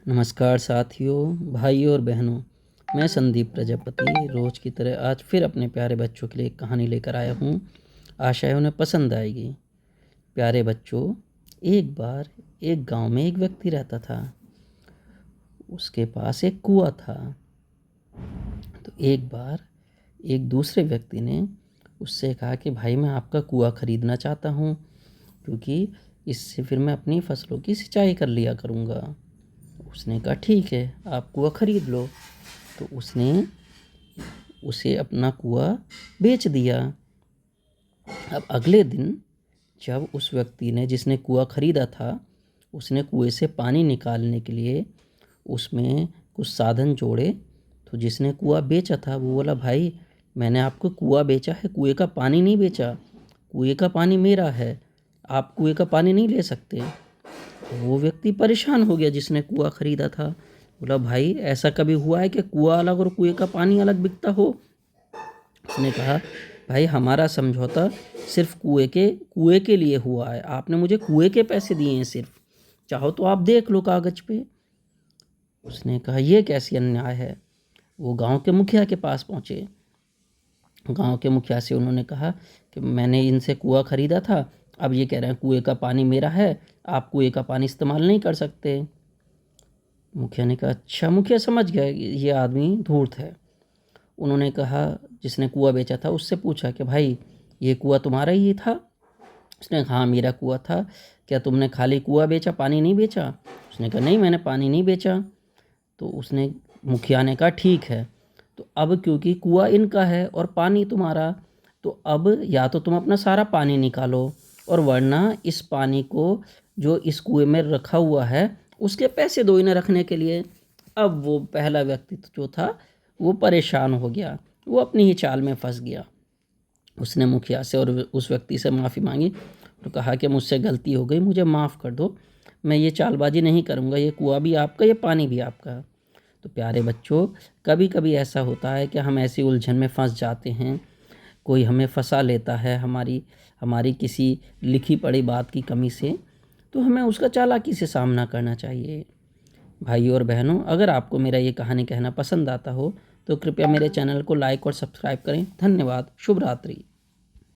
नमस्कार साथियों, भाइयों और बहनों। मैं संदीप प्रजापति रोज़ की तरह आज फिर अपने प्यारे बच्चों के लिए एक कहानी लेकर आया हूँ। आशा है उन्हें पसंद आएगी। प्यारे बच्चों, एक बार एक गांव में एक व्यक्ति रहता था। उसके पास एक कुआं था। तो एक बार एक दूसरे व्यक्ति ने उससे कहा कि भाई, मैं आपका कुआं ख़रीदना चाहता हूँ, क्योंकि इससे फिर मैं अपनी फसलों की सिंचाई कर लिया करूँगा। उसने कहा ठीक है, आप कुआं ख़रीद लो। तो उसने उसे अपना कुआं बेच दिया। अब अगले दिन जब उस व्यक्ति ने, जिसने कुआं ख़रीदा था, उसने कुएं से पानी निकालने के लिए उसमें कुछ साधन जोड़े, तो जिसने कुआं बेचा था वो बोला, भाई मैंने आपको कुआं बेचा है, कुएं का पानी नहीं बेचा। कुएं का पानी मेरा है, आप कुएं का पानी नहीं ले सकते। वो व्यक्ति परेशान हो गया जिसने कुआं ख़रीदा था। बोला, भाई ऐसा कभी हुआ है कि कुआं अलग और कुएं का पानी अलग बिकता हो? उसने कहा, भाई हमारा समझौता सिर्फ कुएं के लिए हुआ है। आपने मुझे कुएं के पैसे दिए हैं सिर्फ, चाहो तो आप देख लो कागज़ पे। उसने कहा, ये कैसी अन्याय है। वो गांव के मुखिया के पास पहुँचे। गांव के मुखिया से उन्होंने कहा कि मैंने इनसे कुआं ख़रीदा था, अब ये कह रहे हैं कुएं का पानी मेरा है, आप कुएं का पानी इस्तेमाल नहीं कर सकते। मुखिया ने कहा, अच्छा। मुखिया समझ गया ये आदमी धूर्त है। उन्होंने कहा, जिसने कुआं बेचा था उससे पूछा कि भाई, ये कुआं तुम्हारा ही था? उसने कहा, हाँ मेरा कुआं था। क्या तुमने खाली कुआं बेचा, पानी नहीं बेचा? उसने कहा, नहीं मैंने पानी नहीं बेचा। तो उसने मुखिया ने कहा, ठीक है, तो अब क्योंकि कुआं इनका है और पानी तुम्हारा, तो अब या तो तुम अपना सारा पानी निकालो, और वरना इस पानी को जो इस कुएं में रखा हुआ है उसके पैसे दो इन्हें रखने के लिए। अब वो पहला व्यक्ति जो था वो परेशान हो गया, वो अपनी ही चाल में फंस गया। उसने मुखिया से और उस व्यक्ति से माफ़ी मांगी और कहा कि मुझसे गलती हो गई, मुझे माफ़ कर दो, मैं ये चालबाजी नहीं करूँगा, ये कुआं भी आपका, ये पानी भी आपका। तो प्यारे बच्चों, कभी कभी ऐसा होता है कि हम ऐसी उलझन में फंस जाते हैं, कोई हमें फंसा लेता है हमारी हमारी किसी लिखी पढ़ी बात की कमी से, तो हमें उसका चालाकी से सामना करना चाहिए। भाइयों और बहनों, अगर आपको मेरा ये कहानी कहना पसंद आता हो तो कृपया मेरे चैनल को लाइक और सब्सक्राइब करें। धन्यवाद। शुभ रात्रि।